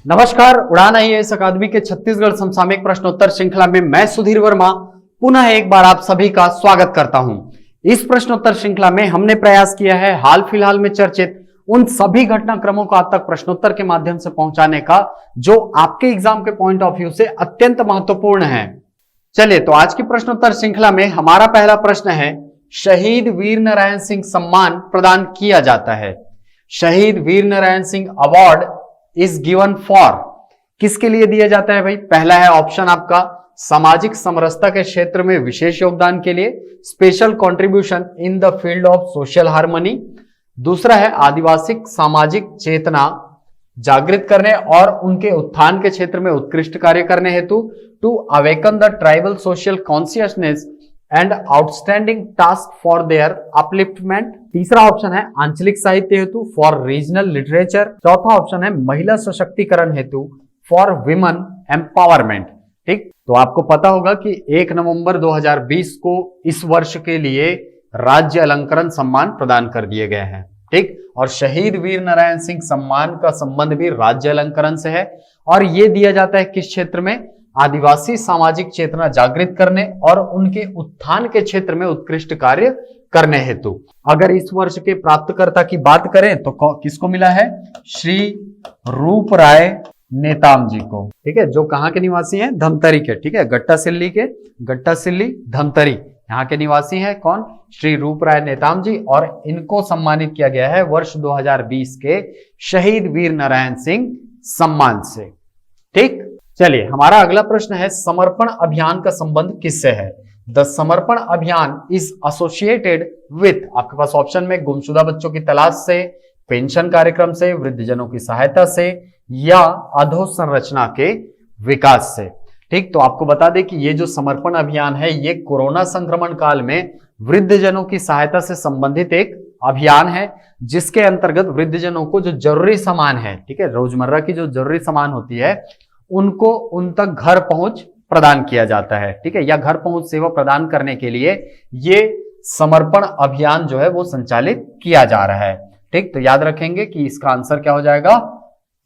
नमस्कार, उड़ान आईएएस अकादमी के छत्तीसगढ़ समसामयिक प्रश्नोत्तर श्रृंखला में मैं सुधीर वर्मा पुनः एक बार आप सभी का स्वागत करता हूं। इस प्रश्नोत्तर श्रृंखला में हमने प्रयास किया है हाल फिलहाल में चर्चित उन सभी घटनाक्रमों को आप तक प्रश्नोत्तर के माध्यम से पहुंचाने का जो आपके एग्जाम के पॉइंट ऑफ व्यू से अत्यंत महत्वपूर्ण है। चलिए, तो आज की प्रश्नोत्तर श्रृंखला में हमारा पहला प्रश्न है, शहीद वीर नारायण सिंह सम्मान प्रदान किया जाता है। Shaheed Veer Narayan Singh award is given for, किसके लिए दिया जाता है भाई? पहला है ऑप्शन आपका सामाजिक समरसता के क्षेत्र में विशेष योगदान के लिए, special contribution in the field of social harmony. दूसरा है आदिवासी सामाजिक चेतना जागृत करने और उनके उत्थान के क्षेत्र में उत्कृष्ट कार्य करने हेतु, to awaken the tribal social consciousness and outstanding task for their upliftment. तीसरा ऑप्शन है आंचलिक साहित्य हेतु फॉर रीजनल लिटरेचर। चौथा ऑप्शन है महिला सशक्तिकरण हेतु फॉर विमेन एम्पावरमेंट। ठीक, तो आपको पता होगा कि 1 नवंबर 2020 को इस वर्ष के लिए राज्य अलंकरण सम्मान प्रदान कर दिए गए हैं। ठीक, और शहीद वीर नारायण सिंह सम्मान का संबंध भी राज्य अलंकरण से है और यह दिया जाता है किस क्षेत्र में? आदिवासी सामाजिक चेतना जागृत करने और उनके उत्थान के क्षेत्र में उत्कृष्ट कार्य करने हेतु। अगर इस वर्ष के प्राप्तकर्ता की बात करें तो किसको मिला है? श्री रूप राय नेताम जी को। ठीक है, जो कहां के निवासी हैं? धमतरी के। ठीक है, गट्टा सिल्ली धमतरी यहाँ के निवासी हैं। कौन? श्री रूप राय नेताम जी, और इनको सम्मानित किया गया है वर्ष 2020 के शहीद वीर नारायण सिंह सम्मान से। ठीक, चलिए, हमारा अगला प्रश्न है, समर्पण अभियान का संबंध किससे है? द समर्पण अभियान इज एसोसिएटेड विथ, आपके पास ऑप्शन में गुमशुदा बच्चों की तलाश से, पेंशन कार्यक्रम से, वृद्धजनों की सहायता से, या अधोसंरचना के विकास से। ठीक, तो आपको बता दें कि ये जो समर्पण अभियान है ये कोरोना संक्रमण काल में वृद्धजनों की सहायता से संबंधित एक अभियान है, जिसके अंतर्गत वृद्धजनों को जो जरूरी सामान है, ठीक है, रोजमर्रा की जो जरूरी सामान होती है उनको उन तक घर पहुंच प्रदान किया जाता है। ठीक है, या घर पहुंच सेवा प्रदान करने के लिए ये समर्पण अभियान जो है वो संचालित किया जा रहा है। ठीक, तो याद रखेंगे कि इसका आंसर क्या हो जाएगा?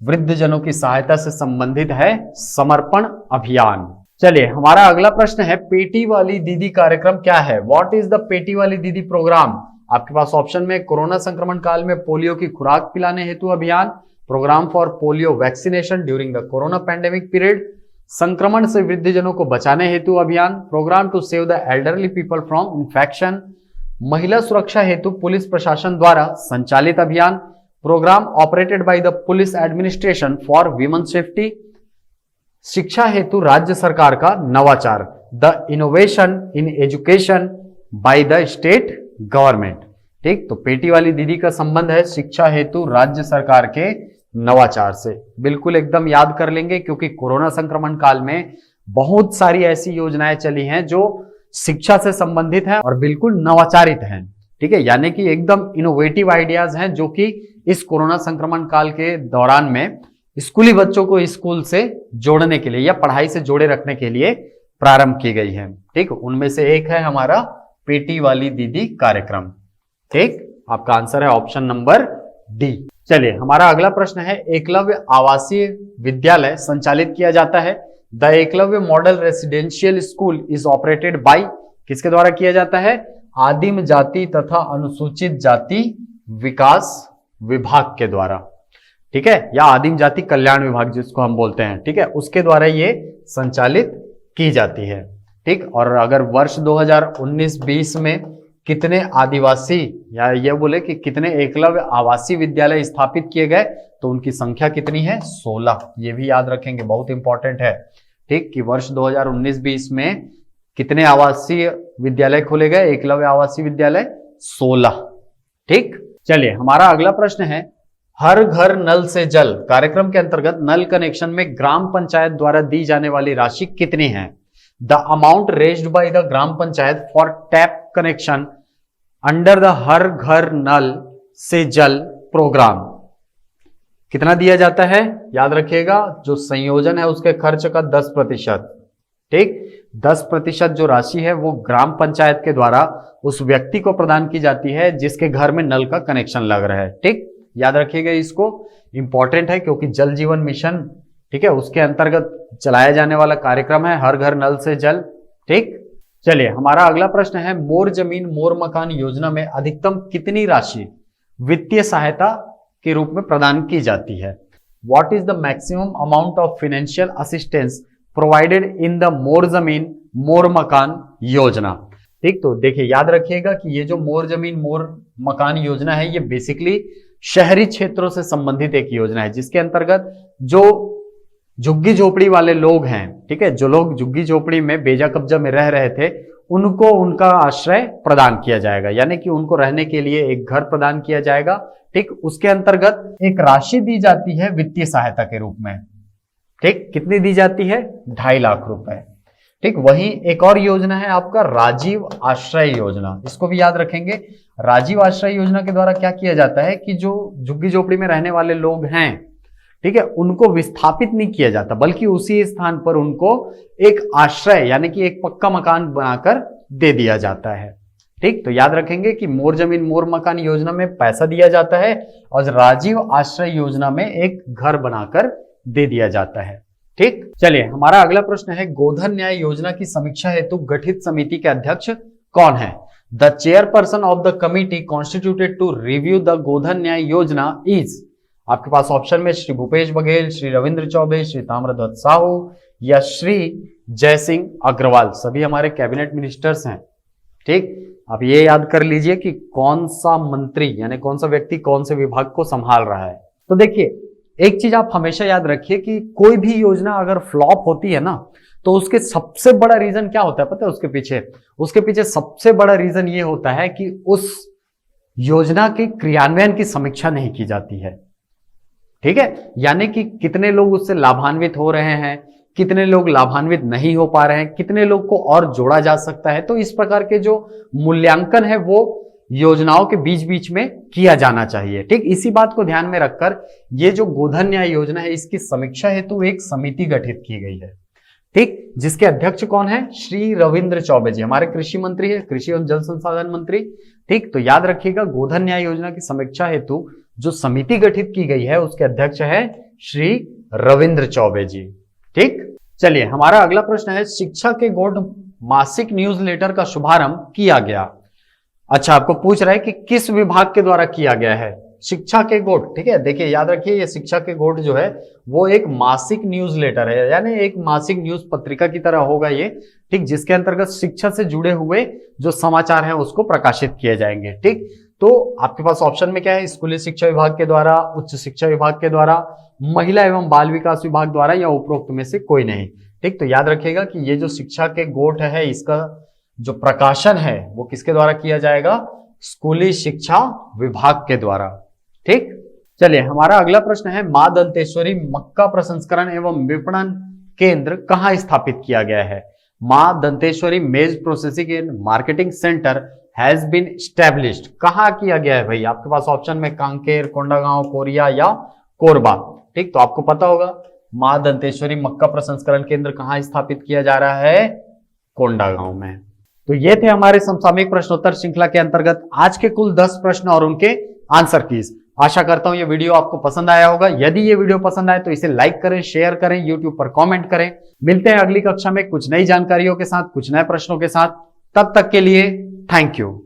वृद्धजनों की सहायता से संबंधित है समर्पण अभियान। चलिए, हमारा अगला प्रश्न है, पेटी वाली दीदी कार्यक्रम क्या है? व्हाट इज द पेटी वाली दीदी प्रोग्राम? आपके पास ऑप्शन में कोरोना संक्रमण काल में पोलियो की खुराक पिलाने हेतु अभियान, program for polio vaccination during the corona pandemic period, संक्रमण से वृद्धजनों को बचाने हेतु अभियान, program to save the elderly people from infection, महिला सुरक्षा हेतु पुलिस प्रशासन द्वारा संचालित अभियान, program operated by the police administration for women safety, शिक्षा हेतु राज्य सरकार का नवाचार, the innovation in education by the state government. ठीक, तो पेटी वाली दीदी का संबंध है शिक्षा हेतु राज्य सरकार के नवाचार से। बिल्कुल एकदम याद कर लेंगे, क्योंकि कोरोना संक्रमण काल में बहुत सारी ऐसी योजनाएं चली हैं जो शिक्षा से संबंधित हैं और बिल्कुल नवाचारित हैं। ठीक है, यानी कि एकदम इनोवेटिव आइडियाज हैं जो कि इस कोरोना संक्रमण काल के दौरान में स्कूली बच्चों को स्कूल से जोड़ने के लिए या पढ़ाई से जोड़े रखने के लिए प्रारंभ की गई है। ठीक, उनमें से एक है हमारा पेटी वाली दीदी कार्यक्रम। ठीक, आपका आंसर है ऑप्शन नंबर डी। चलिए, हमारा अगला प्रश्न है, एकलव्य आवासीय विद्यालय संचालित किया जाता है। The Eklavya model residential school is operated by, किसके द्वारा किया जाता है? आदिम जाति तथा अनुसूचित जाति विकास विभाग के द्वारा। ठीक है, या आदिम जाति कल्याण विभाग जिसको हम बोलते हैं। ठीक है, उसके द्वारा ये संचालित की जाती है। ठीक, और अगर वर्ष 2019-20 में कितने आदिवासी या ये बोले कि कितने एकलव्य आवासीय विद्यालय स्थापित किए गए, तो उनकी संख्या कितनी है? 16। ये भी याद रखेंगे, बहुत इंपॉर्टेंट है। ठीक, कि वर्ष 2019-20 में कितने आवासीय विद्यालय खोले गए? एकलव्य आवासीय विद्यालय 16। ठीक, चलिए, हमारा अगला प्रश्न है, हर घर नल से जल कार्यक्रम के अंतर्गत नल कनेक्शन में ग्राम पंचायत द्वारा दी जाने वाली राशि कितनी है? The amount raised by the gram panchayat for tap connection under the Har Ghar Nal से जल प्रोग्राम, कितना दिया जाता है? याद रखिएगा, जो संयोजन है उसके खर्च का 10%। ठीक, 10% जो राशि है वो ग्राम पंचायत के द्वारा उस व्यक्ति को प्रदान की जाती है जिसके घर में नल का कनेक्शन लग रहा है। ठीक, याद रखिएगा, इसको इंपॉर्टेंट है क्योंकि जल जीवन मिशन ठीक है, उसके अंतर्गत चलाया जाने वाला कार्यक्रम है हर घर नल से जल। ठीक, चलिए हमारा अगला प्रश्न है, मोर जमीन मोर मकान योजना में अधिकतम कितनी राशि वित्तीय सहायता के रूप में प्रदान की जाती है? What is the maximum amount of financial assistance provided in the more जमीन मोर मकान योजना? ठीक, तो देखिए याद रखिएगा कि ये जो मोर जमीन मोर मकान योजना है ये बेसिकली शहरी क्षेत्रों से संबंधित एक योजना है, जिसके अंतर्गत जो झुग्गी झोपड़ी वाले लोग हैं, ठीक है, जो लोग झुग्गी झोपड़ी में बेजा कब्जा में रह रहे थे, उनको उनका आश्रय प्रदान किया जाएगा, यानी कि उनको रहने के लिए एक घर प्रदान किया जाएगा। ठीक, उसके अंतर्गत एक राशि दी जाती है वित्तीय सहायता के रूप में। ठीक, कितनी दी जाती है? 2.5 लाख रुपए। ठीक, वही एक और योजना है आपका राजीव आश्रय योजना, इसको भी याद रखेंगे। राजीव आश्रय योजना के द्वारा क्या किया जाता है कि जो झुग्गी झोपड़ी में रहने वाले लोग हैं, ठीक है, उनको विस्थापित नहीं किया जाता, बल्कि उसी स्थान पर उनको एक आश्रय यानी कि एक पक्का मकान बनाकर दे दिया जाता है। ठीक, तो याद रखेंगे कि मोर जमीन मोर मकान योजना में पैसा दिया जाता है और राजीव आश्रय योजना में एक घर बनाकर दे दिया जाता है। ठीक, चलिए हमारा अगला प्रश्न है, गोधन न्याय योजना की समीक्षा हेतु गठित समिति के अध्यक्ष कौन है? The chairperson of the committee constituted to review the Godhan Nyay Yojana is, आपके पास ऑप्शन में श्री भूपेश बघेल, श्री रविंद्र चौबे, श्री ताम्रध्वज साहू या श्री जयसिंह अग्रवाल। सभी हमारे कैबिनेट मिनिस्टर्स हैं। ठीक, आप ये याद कर लीजिए कि कौन सा मंत्री यानी कौन सा व्यक्ति कौन से विभाग को संभाल रहा है। तो देखिए एक चीज आप हमेशा याद रखिए कि कोई भी योजना अगर फ्लॉप होती है ना, तो उसके सबसे बड़ा रीजन क्या होता है पता है? उसके पीछे सबसे बड़ा रीजन ये होता है कि उस योजना के क्रियान्वयन की समीक्षा नहीं की जाती है। ठीक है, यानी कि कितने लोग उससे लाभान्वित हो रहे हैं, कितने लोग लाभान्वित नहीं हो पा रहे हैं, कितने लोग को और जोड़ा जा सकता है। तो इस प्रकार के जो मूल्यांकन है वो योजनाओं के बीच बीच में किया जाना चाहिए। ठीक, इसी बात को ध्यान में रखकर ये जो गोधन न्याय योजना है इसकी समीक्षा हेतु एक समिति गठित की गई है। ठीक, जिसके अध्यक्ष कौन है? श्री रविंद्र चौबे जी, हमारे कृषि मंत्री है, कृषि एवं जल संसाधन मंत्री। ठीक, तो याद रखिएगा गोधन न्याय योजना की समीक्षा हेतु जो समिति गठित की गई है उसके अध्यक्ष है श्री रविंद्र चौबे जी। ठीक, चलिए हमारा अगला प्रश्न है, शिक्षा के गोठ मासिक न्यूज़लेटर का शुभारंभ किया गया। अच्छा, आपको पूछ रहा है कि किस विभाग के द्वारा किया गया है? शिक्षा के गोठ। ठीक है, देखिए याद रखिए ये शिक्षा के गोठ जो है वो एक मासिक न्यूज़लेटर है, यानी एक मासिक न्यूज पत्रिका की तरह होगा ये। ठीक, जिसके अंतर्गत शिक्षा से जुड़े हुए जो समाचार हैं उसको प्रकाशित किए जाएंगे। ठीक, तो आपके पास ऑप्शन में क्या है? स्कूली शिक्षा विभाग के द्वारा, उच्च शिक्षा विभाग के द्वारा, महिला एवं बाल विकास विभाग द्वारा या उपरोक्त में से कोई नहीं। ठीक, तो याद रखिएगा कि ये जो शिक्षा के गोठ है इसका जो प्रकाशन है वो किसके द्वारा किया जाएगा? स्कूली शिक्षा विभाग के द्वारा। ठीक, चलिए हमारा अगला प्रश्न है, मां दंतेश्वरी मक्का प्रसंस्करण एवं विपणन केंद्र कहां स्थापित किया गया है? Maa Danteshwari maize processing and marketing centre has been established. कहां किया गया है भाई? आपके पास ऑप्शन में कांकेर, कोंडागांव, कोरिया या कोरबा। ठीक, तो आपको पता होगा मां दंतेश्वरी मक्का प्रसंस्करण केंद्र कहां स्थापित किया जा रहा है? कोंडागांव में। तो ये थे हमारे समसामयिक प्रश्नोत्तर श्रृंखला के अंतर्गत आज के कुल 10 प्रश्न और उनके आंसर कीज। आशा करता हूं ये वीडियो आपको पसंद आया होगा। यदि ये वीडियो पसंद आए तो इसे लाइक करें, शेयर करें, यूट्यूब पर कमेंट करें। मिलते हैं अगली कक्षा में कुछ नई जानकारियों के साथ, कुछ नए प्रश्नों के साथ। तब तक के लिए थैंक यू।